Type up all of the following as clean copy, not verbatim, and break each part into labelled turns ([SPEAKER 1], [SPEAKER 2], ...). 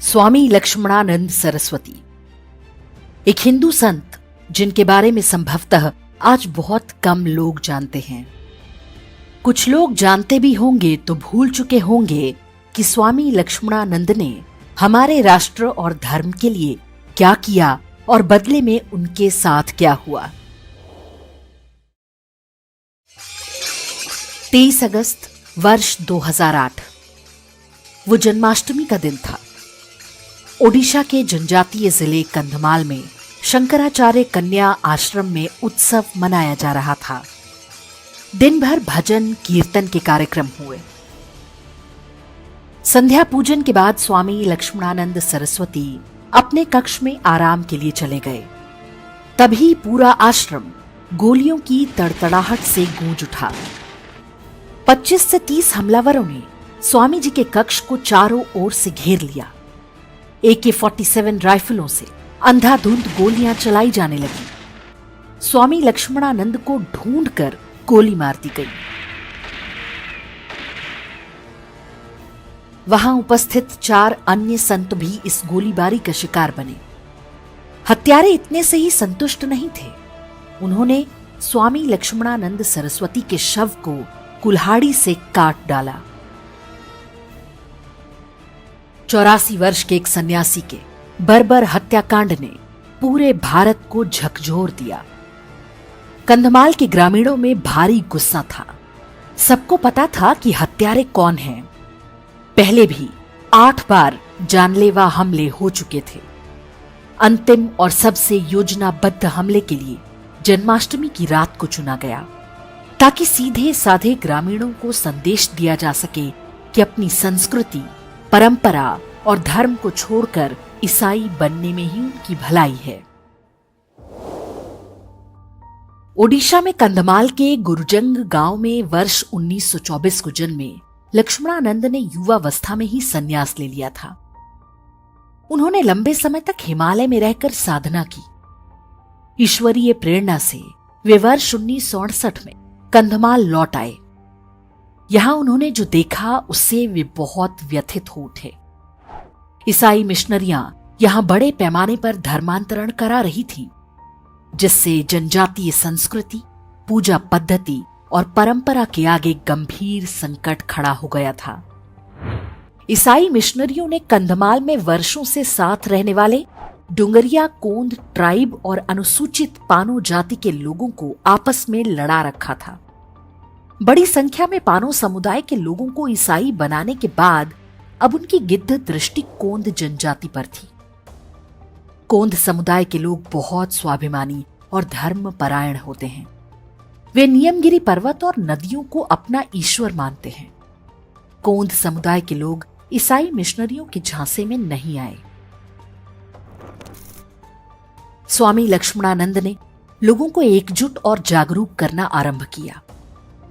[SPEAKER 1] स्वामी लक्ष्मणानंद सरस्वती एक हिंदू संत जिनके बारे में संभवतः आज बहुत कम लोग जानते हैं। कुछ लोग जानते भी होंगे तो भूल चुके होंगे कि स्वामी लक्ष्मणानंद ने हमारे राष्ट्र और धर्म के लिए क्या किया और बदले में उनके साथ क्या हुआ। 23 अगस्त वर्ष 2008 वो जन्माष्टमी का दिन था। ओडिशा के जनजातीय जिले कंधमाल में शंकराचार्य कन्या आश्रम में उत्सव मनाया जा रहा था। दिन भर भजन कीर्तन के कार्यक्रम हुए। संध्या पूजन के बाद स्वामी लक्ष्मणानंद सरस्वती अपने कक्ष में आराम के लिए चले गए। तभी पूरा आश्रम गोलियों की तड़तड़ाहट से गूंज उठा। 25 से 30 हमलावरों ने स्वामी जी के कक्ष को चारों ओर से घेर लिया। AK-47 राइफलों से अंधाधुंध गोलियां चलाई जाने लगी। स्वामी लक्ष्मणानंद को ढूंढकर गोली मार दी गई। वहां उपस्थित 4 अन्य संत भी इस गोलीबारी का शिकार बने। हत्यारे इतने से ही संतुष्ट नहीं थे। उन्होंने स्वामी लक्ष्मणानंद सरस्वती के शव को कुल्हाड़ी से काट डाला। 84 वर्ष के एक सन्यासी के बर्बर हत्याकांड ने पूरे भारत को झकझोर दिया। कंधमाल के ग्रामीणों में भारी गुस्सा था। सबको पता था कि हत्यारे कौन हैं। पहले भी 8 बार जानलेवा हमले हो चुके थे। अंतिम और सबसे योजनाबद्ध हमले के लिए जन्माष्टमी की रात को चुना गया, ताकि सीधे साधे ग्रामीणों को संदेश दिया जा सके कि अपनी संस्कृति, परंपरा और धर्म को छोड़कर ईसाई बनने में ही उनकी भलाई है। ओडिशा में कंधमाल के गुरुजंग गांव में वर्ष 1924 को जन्मे लक्ष्मणानंद ने युवावस्था में ही संन्यास ले लिया था। उन्होंने लंबे समय तक हिमालय में रहकर साधना की। ईश्वरीय प्रेरणा से वे वर्ष 1968 में कंधमाल लौट आए। यहां उन्होंने जो देखा उससे वे बहुत व्यथित हो उठे। ईसाई मिशनरियां यहां बड़े पैमाने पर धर्मांतरण करा रही थी, जिससे जनजातीय संस्कृति, पूजा पद्धति और परंपरा के आगे गंभीर संकट खड़ा हो गया था। ईसाई मिशनरियों ने कंधमाल में वर्षों से साथ रहने वाले डुंगरिया कोंद ट्राइब और अनुसूचित पानो जाति के लोगों को आपस में लड़ा रखा था। बड़ी संख्या में पानो समुदाय के लोगों को ईसाई बनाने के बाद अब उनकी गिद्ध दृष्टि कोंद जनजाति पर थी। कोंद समुदाय के लोग बहुत स्वाभिमानी और धर्मपरायण होते हैं। वे नियमगिरी पर्वत और नदियों को अपना ईश्वर मानते हैं। कोंद समुदाय के लोग ईसाई मिशनरियों के झांसे में नहीं आए। स्वामी लक्ष्मणानंद ने लोगों को एकजुट और जागरूक करना आरंभ किया।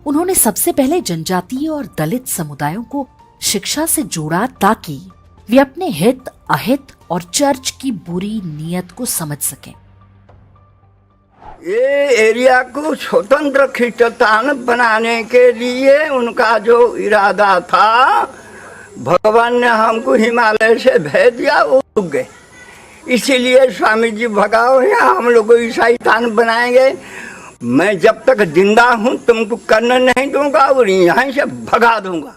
[SPEAKER 1] उन्होंने सबसे पहले जनजातीय और दलित समुदायों को शिक्षा से जोड़ा, ताकि वे अपने हित, अहित और चर्च की बुरी नीयत को समझ सकें।
[SPEAKER 2] ये एरिया को स्वतंत्र खिस्तान बनाने के लिए उनका जो इरादा था, भगवान ने हमको हिमालय से भेज दिया, वो रुक गए। इसीलिए स्वामी जी भगाओ, यहाँ हम लोग को ईसाई तान बनाएंगे। मैं जब तक जिंदा हूं तुमको करने नहीं दूंगा और यहीं से भगा दूंगा।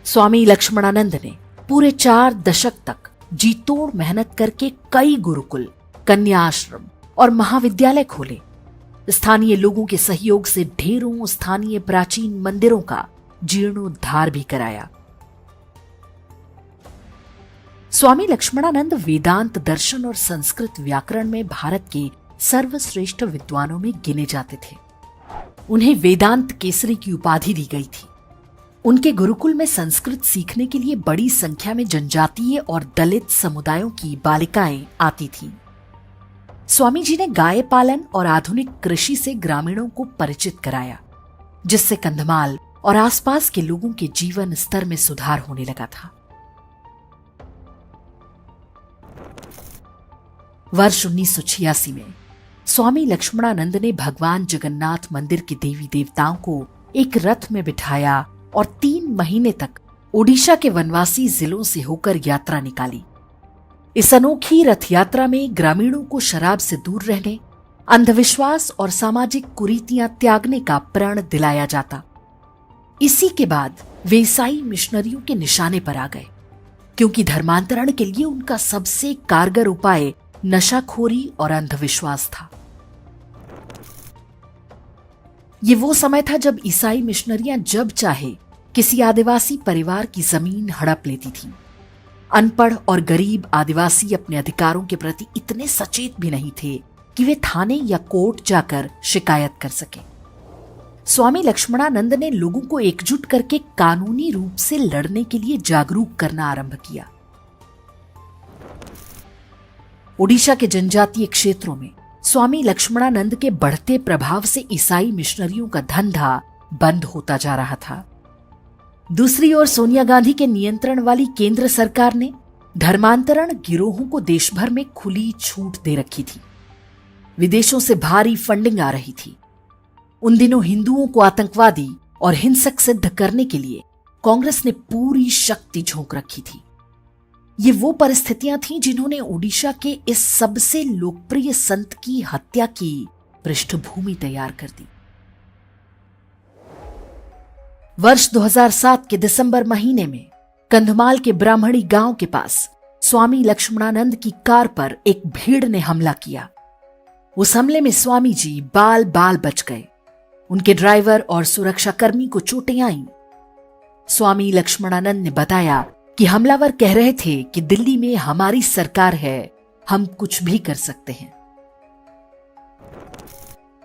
[SPEAKER 1] स्वामी लक्ष्मणानंद ने पूरे 4 दशक तक जीतोड़ मेहनत करके कई गुरुकुल, कन्या आश्रम और महाविद्यालय खोले। स्थानीय लोगों के सहयोग से ढेरों स्थानीय प्राचीन मंदिरों का जीर्णोद्धार भी कराया। स्वामी लक्ष्मणानंद वेदांत दर्शन और संस्कृत व्याकरण में भारत के सर्वश्रेष्ठ विद्वानों में गिने जाते थे। उन्हें वेदांत केसरी की उपाधि दी गई थी। उनके गुरुकुल में संस्कृत सीखने के लिए बड़ी संख्या में जनजातीय और दलित समुदायों की बालिकाएं आती थीं। स्वामी जी ने गाय पालन और आधुनिक कृषि से ग्रामीणों को परिचित कराया, जिससे कंधमाल और आसपास के लोगों के जीवन स्तर में सुधार होने लगा था। वर्ष 1986 में स्वामी लक्ष्मणानंद ने भगवान जगन्नाथ मंदिर के देवी देवताओं को एक रथ में बिठाया और 3 महीने तक ओडिशा के वनवासी जिलों से होकर यात्रा निकाली। इस अनोखी रथ यात्रा में ग्रामीणों को शराब से दूर रहने, अंधविश्वास और सामाजिक कुरीतियां त्यागने का प्रण दिलाया जाता। इसी के बाद वे ईसाई मिशनरियों के निशाने पर आ गए, क्योंकि धर्मांतरण के लिए उनका सबसे कारगर उपाय नशाखोरी और अंधविश्वास था। ये वो समय था जब ईसाई मिशनरियां जब चाहे किसी आदिवासी परिवार की जमीन हड़प लेती थीं। अनपढ़ और गरीब आदिवासी अपने अधिकारों के प्रति इतने सचेत भी नहीं थे कि वे थाने या कोर्ट जाकर शिकायत कर सके। स्वामी लक्ष्मणानंद ने लोगों को एकजुट करके कानूनी रूप से लड़ने के लिए जागरूक करना आरंभ किया। ओडिशा के जनजातीय क्षेत्रों में स्वामी लक्ष्मणानंद के बढ़ते प्रभाव से ईसाई मिशनरियों का धंधा बंद होता जा रहा था। दूसरी ओर सोनिया गांधी के नियंत्रण वाली केंद्र सरकार ने धर्मांतरण गिरोहों को देश भर में खुली छूट दे रखी थी। विदेशों से भारी फंडिंग आ रही थी। उन दिनों हिंदुओं को आतंकवादी और हिंसक सिद्ध करने के लिए कांग्रेस ने पूरी शक्ति झोंक रखी थी। ये वो परिस्थितियां थीं जिन्होंने ओडिशा के इस सबसे लोकप्रिय संत की हत्या की पृष्ठभूमि तैयार कर दी। वर्ष 2007 के दिसंबर महीने में कंधमाल के ब्राह्मणी गांव के पास स्वामी लक्ष्मणानंद की कार पर एक भीड़ ने हमला किया। उस हमले में स्वामी जी बाल बाल बच गए। उनके ड्राइवर और सुरक्षाकर्मी को चोटें आईं। स्वामी लक्ष्मणानंद ने बताया कि हमलावर कह रहे थे कि दिल्ली में हमारी सरकार है, हम कुछ भी कर सकते हैं।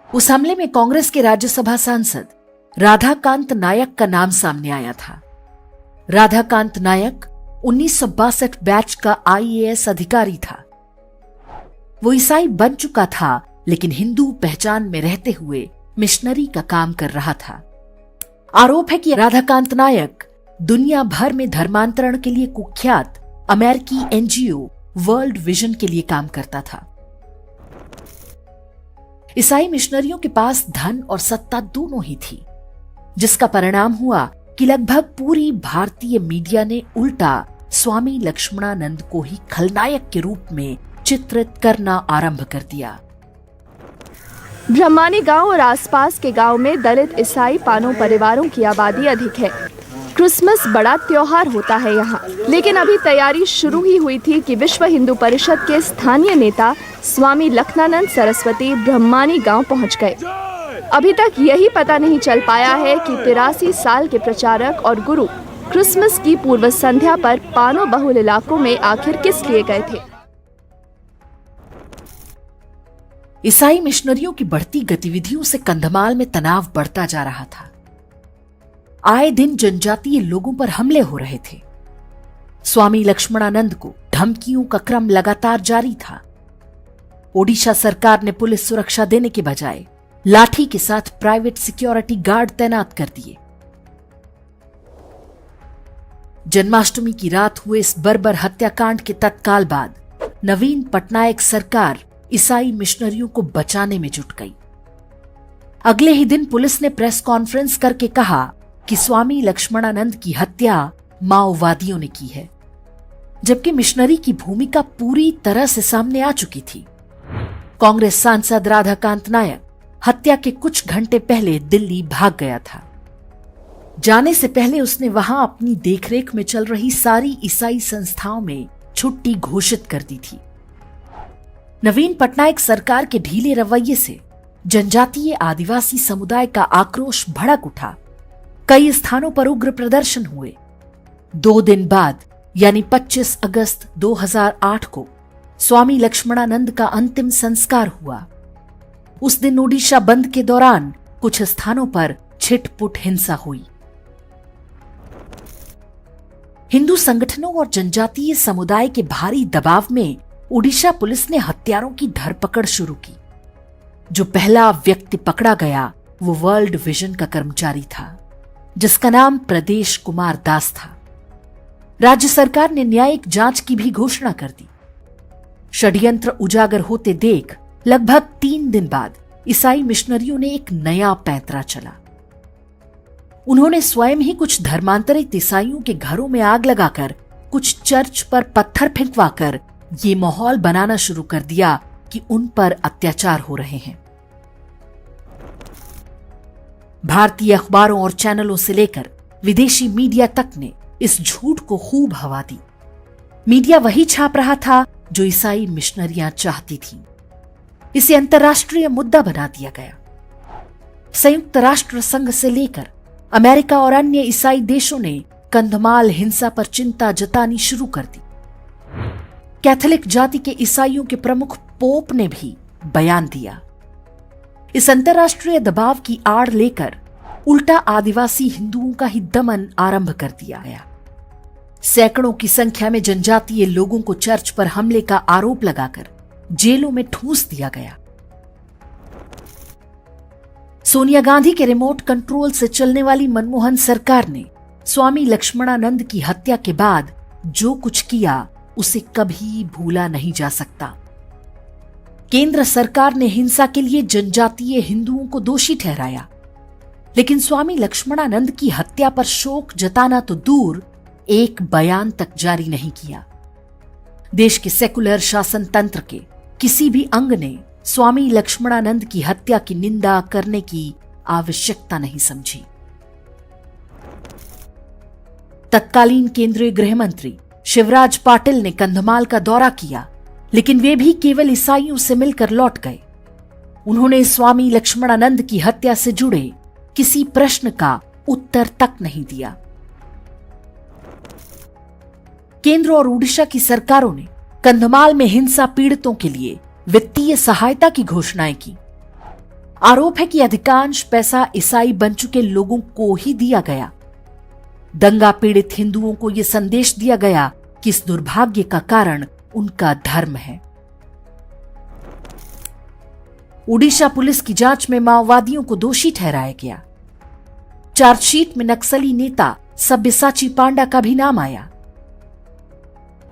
[SPEAKER 1] उस हमले में कांग्रेस के राज्यसभा सांसद राधाकांत नायक का नाम सामने आया था। राधाकांत नायक 1962 बैच का IAS अधिकारी था। वो ईसाई बन चुका था, लेकिन हिंदू पहचान में रहते हुए मिशनरी का काम कर रहा था। आरोप है कि राधाकांत नायक दुनिया भर में धर्मांतरण के लिए कुख्यात अमेरिकी NGO वर्ल्ड विजन के लिए काम करता था। ईसाई मिशनरियों के पास धन और सत्ता दोनों ही थी, जिसका परिणाम हुआ कि लगभग पूरी भारतीय मीडिया ने उल्टा स्वामी लक्ष्मणानंद को ही खलनायक के रूप में चित्रित करना आरंभ कर दिया।
[SPEAKER 3] ब्रह्मानी गांव और आसपास के गांव में दलित ईसाई पानो परिवारों की आबादी अधिक है। क्रिसमस बड़ा त्योहार होता है यहाँ, लेकिन अभी तैयारी शुरू ही हुई थी कि विश्व हिंदू परिषद के स्थानीय नेता स्वामी लक्ष्मणानंद सरस्वती ब्रह्मानी गांव पहुंच गए। अभी तक यही पता नहीं चल पाया है कि 83 साल के प्रचारक और गुरु क्रिसमस की पूर्व संध्या पर पानो बहुल इलाकों में आखिर किस लिए गए थे।
[SPEAKER 1] ईसाई मिशनरियों की बढ़ती गतिविधियों से कंधमाल में तनाव बढ़ता जा रहा था। आए दिन जनजातीय लोगों पर हमले हो रहे थे। स्वामी लक्ष्मणानंद को धमकियों का क्रम लगातार जारी था। ओडिशा सरकार ने पुलिस सुरक्षा देने के बजाय लाठी के साथ प्राइवेट सिक्योरिटी गार्ड तैनात कर दिए। जन्माष्टमी की रात हुए इस बर्बर हत्याकांड के तत्काल बाद नवीन पटनायक सरकार ईसाई मिशनरियों को बचाने में जुट गई। अगले ही दिन पुलिस ने प्रेस कॉन्फ्रेंस करके कहा कि स्वामी लक्ष्मणानंद की हत्या माओवादियों ने की है, जबकि मिशनरी की भूमिका पूरी तरह से सामने आ चुकी थी। कांग्रेस सांसद राधाकांत नायक हत्या के कुछ घंटे पहले दिल्ली भाग गया था। जाने से पहले उसने वहां अपनी देखरेख में चल रही सारी ईसाई संस्थाओं में छुट्टी घोषित कर दी थी। नवीन पटनायक सरकार के ढीले रवैये से जनजातीय आदिवासी समुदाय का आक्रोश भड़क उठा। कई स्थानों पर उग्र प्रदर्शन हुए। 2 दिन बाद यानी 25 अगस्त 2008 को स्वामी लक्ष्मणानंद का अंतिम संस्कार हुआ। उस दिन ओडिशा बंद के दौरान कुछ स्थानों पर छिटपुट हिंसा हुई। हिंदू संगठनों और जनजातीय समुदाय के भारी दबाव में ओडिशा पुलिस ने हत्यारों की धरपकड़ शुरू की। जो पहला व्यक्ति पकड़ा गया वो वर्ल्ड विजन का कर्मचारी था, जिसका नाम प्रदेश कुमार दास था। राज्य सरकार ने न्यायिक जांच की भी घोषणा कर दी। षड्यंत्र उजागर होते देख लगभग 3 दिन बाद ईसाई मिशनरियों ने एक नया पैंतरा चला। उन्होंने स्वयं ही कुछ धर्मांतरित ईसाइयों के घरों में आग लगाकर, कुछ चर्च पर पत्थर फेंकवाकर ये माहौल बनाना शुरू कर दिया कि उन पर अत्याचार हो रहे हैं। भारतीय अखबारों और चैनलों से लेकर विदेशी मीडिया तक ने इस झूठ को खूब हवा दी। मीडिया वही छाप रहा था जो ईसाई मिशनरियां चाहती थीं। इसे अंतर्राष्ट्रीय मुद्दा बना दिया गया। संयुक्त राष्ट्र संघ से लेकर अमेरिका और अन्य ईसाई देशों ने कंधमाल हिंसा पर चिंता जतानी शुरू कर दी। कैथोलिक जाति के ईसाइयों के प्रमुख पोप ने भी बयान दिया। इस अंतर्राष्ट्रीय दबाव की आड़ लेकर उल्टा आदिवासी हिंदुओं का ही दमन आरंभ कर दिया गया। सैकड़ों की संख्या में जनजातीय लोगों को चर्च पर हमले का आरोप लगाकर जेलों में ठूंस दिया गया। सोनिया गांधी के रिमोट कंट्रोल से चलने वाली मनमोहन सरकार ने स्वामी लक्ष्मणानंद की हत्या के बाद जो कुछ किया उसे कभी भूला नहीं जा सकता। केंद्र सरकार ने हिंसा के लिए जनजातीय हिंदुओं को दोषी ठहराया, लेकिन स्वामी लक्ष्मणानंद की हत्या पर शोक जताना तो दूर, एक बयान तक जारी नहीं किया। देश के सेकुलर शासन तंत्र के किसी भी अंग ने स्वामी लक्ष्मणानंद की हत्या की निंदा करने की आवश्यकता नहीं समझी। तत्कालीन केंद्रीय गृह मंत्री शिवराज पाटिल ने कंधमाल का दौरा किया, लेकिन वे भी केवल ईसाइयों से मिलकर लौट गए। उन्होंने स्वामी लक्ष्मणानंद की हत्या से जुड़े किसी प्रश्न का उत्तर तक नहीं दिया। केंद्र और ओडिशा की सरकारों ने कंधमाल में हिंसा पीड़ितों के लिए वित्तीय सहायता की घोषणाएं की। आरोप है कि अधिकांश पैसा ईसाई बन चुके लोगों को ही दिया गया। दंगा पीड़ित हिंदुओं को यह संदेश दिया गया कि इस दुर्भाग्य का कारण उनका धर्म है। ओडिशा पुलिस की जांच में माओवादियों को दोषी ठहराया गया। चार्जशीट में नक्सली नेता सब्यसाची पांडा का भी नाम आया।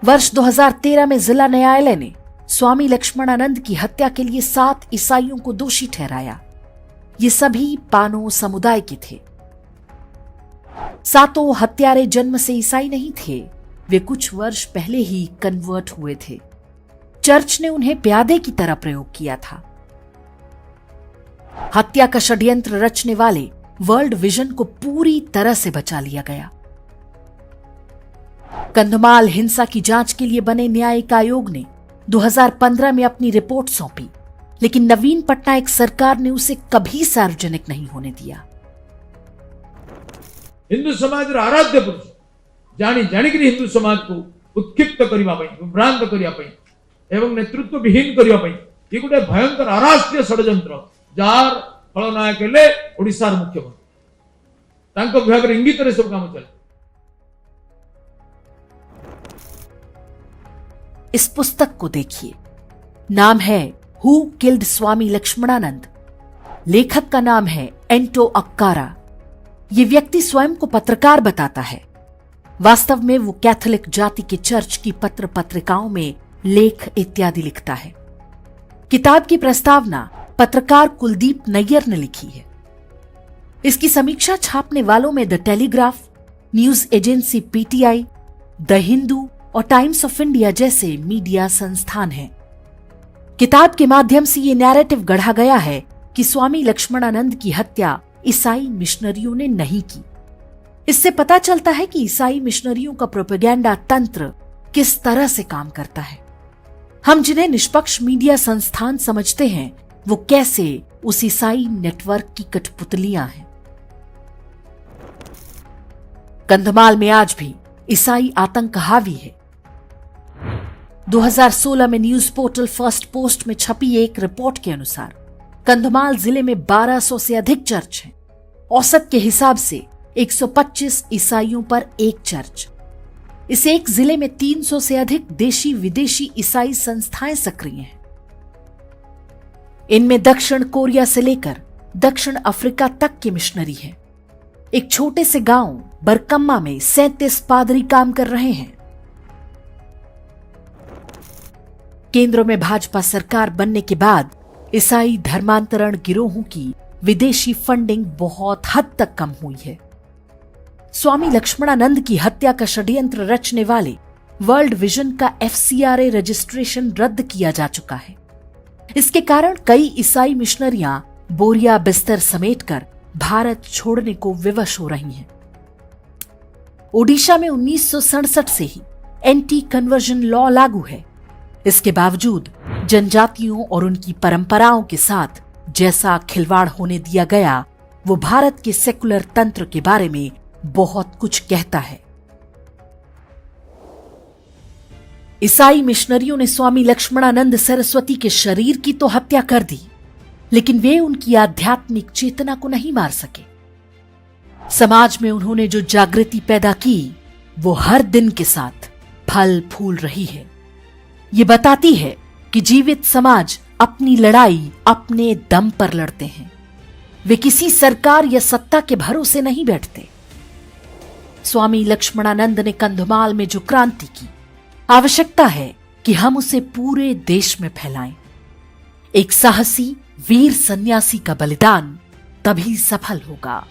[SPEAKER 1] वर्ष 2013 में जिला न्यायालय ने स्वामी लक्ष्मणानंद की हत्या के लिए 7 ईसाइयों को दोषी ठहराया। ये सभी पानो समुदाय के थे। सातों हत्यारे जन्म से ईसाई नहीं थे, वे कुछ वर्ष पहले ही कन्वर्ट हुए थे। चर्च ने उन्हें प्यादे की तरह प्रयोग किया था। हत्या का षड्यंत्र रचने वाले वर्ल्ड विजन को पूरी तरह से बचा लिया गया। कंधमाल हिंसा की जांच के लिए बने न्यायिक आयोग ने 2015 में अपनी रिपोर्ट सौंपी, लेकिन नवीन पटनायक सरकार ने उसे कभी सार्वजनिक नहीं होने दिया।
[SPEAKER 4] हिंदू समाज आराध्य पुरुष जानी जानिक हिंदू समाज को उत्क्षिप्त करने, विभ्रांत करने एवं नेतृत्व विहीन करने ये गोटे भयंकर अराष्ट्रीय षड्यंत्र जार खलनायक हेले ओडिशार मुख्यमंत्री विभाग इंगित सब काम चले।
[SPEAKER 1] इस पुस्तक को देखिए, नाम है हु किल्ड स्वामी लक्ष्मणानंद। लेखक का नाम है एंटो अक्कारा। ये व्यक्ति स्वयं को पत्रकार बताता है। वास्तव में वो कैथोलिक जाति के चर्च की पत्र पत्रिकाओं में लेख इत्यादि लिखता है। किताब की प्रस्तावना पत्रकार कुलदीप नैयर ने लिखी है। इसकी समीक्षा छापने वालों में the telegraph, news agency PTI, the Hindu और टाइम्स ऑफ इंडिया जैसे मीडिया संस्थान हैं। किताब के माध्यम से ये नैरेटिव गढ़ा गया है कि स्वामी लक्ष्मणानंद की हत्या ईसाई मिशनरियों ने नहीं की। इससे पता चलता है कि ईसाई मिशनरियों का प्रोपेगेंडा तंत्र किस तरह से काम करता है। हम जिन्हें निष्पक्ष मीडिया संस्थान समझते हैं, वो कैसे उस ईसाई नेटवर्क की कठपुतलियां हैं। कंधमाल में आज भी ईसाई आतंक हावी है। 2016 में न्यूज पोर्टल फर्स्ट पोस्ट में छपी एक रिपोर्ट के अनुसार कंधमाल जिले में 1200 से अधिक चर्च हैं। औसत के हिसाब से 125 ईसाइयों पर एक चर्च। इस एक जिले में 300 से अधिक देशी विदेशी ईसाई संस्थाएं सक्रिय हैं। इनमें दक्षिण कोरिया से लेकर दक्षिण अफ्रीका तक के मिशनरी हैं। एक छोटे से गांव बरकम्मा में 37 पादरी काम कर रहे हैं। केंद्र में भाजपा सरकार बनने के बाद ईसाई धर्मांतरण गिरोहों की विदेशी फंडिंग बहुत हद तक कम हुई है। स्वामी लक्ष्मणानंद की हत्या का षड्यंत्र रचने वाले वर्ल्ड विजन का FCRA रजिस्ट्रेशन रद्द किया जा चुका है। इसके कारण कई ईसाई मिशनरियां बोरिया बिस्तर समेटकर भारत छोड़ने को विवश हो रही हैं। ओडिशा में 1967 से ही एंटी कन्वर्जन लॉ लागू है। इसके बावजूद जनजातियों और उनकी परंपराओं के साथ जैसा खिलवाड़ होने दिया गया, वो भारत के सेकुलर तंत्र के बारे में बहुत कुछ कहता है। ईसाई मिशनरियों ने स्वामी लक्ष्मणानंद सरस्वती के शरीर की तो हत्या कर दी, लेकिन वे उनकी आध्यात्मिक चेतना को नहीं मार सके। समाज में उन्होंने जो जागृति पैदा की, वो हर दिन के साथ फल फूल रही है। ये बताती है कि जीवित समाज अपनी लड़ाई अपने दम पर लड़ते हैं। वे किसी सरकार या सत्ता के भरोसे नहीं बैठते। स्वामी लक्ष्मणानंद ने कंधमाल में जो क्रांति की, आवश्यकता है कि हम उसे पूरे देश में फैलाएं। एक साहसी वीर सन्यासी का बलिदान तभी सफल होगा